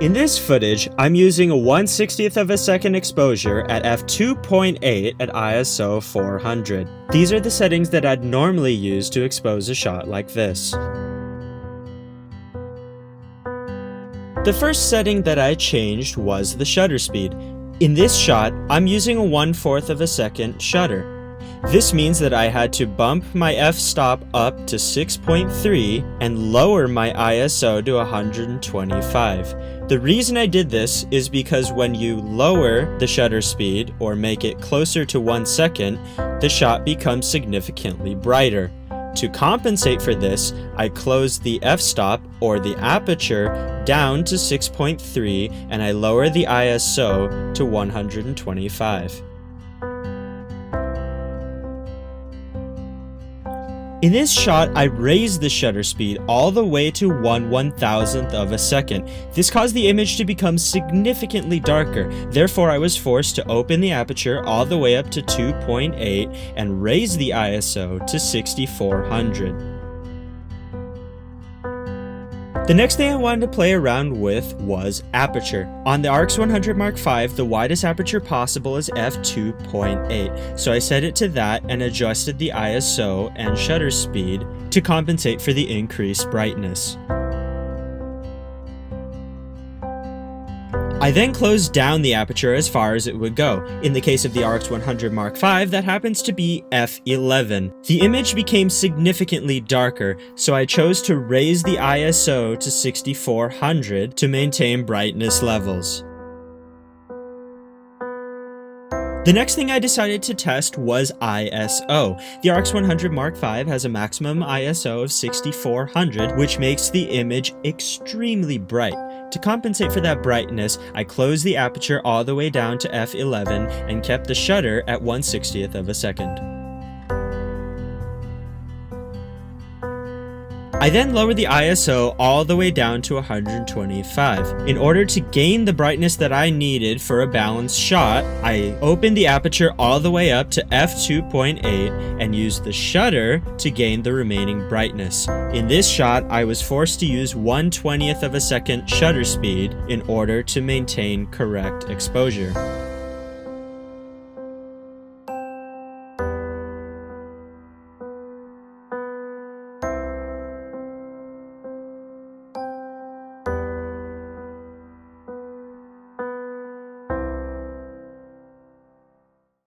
In this footage, I'm using a 1/60th of a second exposure at f2.8 at ISO 400. These are the settings that I'd normally use to expose a shot like this. The first setting that I changed was the shutter speed. In this shot, I'm using a 1/4 of a second shutter. This means that I had to bump my f-stop up to 6.3 and lower my ISO to 125. The reason I did this is because when you lower the shutter speed or make it closer to 1 second, the shot becomes significantly brighter. To compensate for this, I closed the f-stop or the aperture down to 6.3 and I lower the ISO to 125. In this shot, I raised the shutter speed all the way to 1/1000th of a second. This caused the image to become significantly darker. Therefore, I was forced to open the aperture all the way up to 2.8 and raise the ISO to 6400. The next thing I wanted to play around with was aperture. On the RX 100 Mark V, the widest aperture possible is f2.8, so I set it to that and adjusted the ISO and shutter speed to compensate for the increased brightness. I then closed down the aperture as far as it would go. In the case of the RX 100 Mark V, that happens to be f11. The image became significantly darker, so I chose to raise the ISO to 6400 to maintain brightness levels. The next thing I decided to test was ISO. The RX 100 Mark V has a maximum ISO of 6400, which makes the image extremely bright. To compensate for that brightness, I closed the aperture all the way down to f11 and kept the shutter at 1/60th of a second. I then lowered the ISO all the way down to 125. In order to gain the brightness that I needed for a balanced shot, I opened the aperture all the way up to f2.8 and used the shutter to gain the remaining brightness. In this shot, I was forced to use 1/20th of a second shutter speed in order to maintain correct exposure.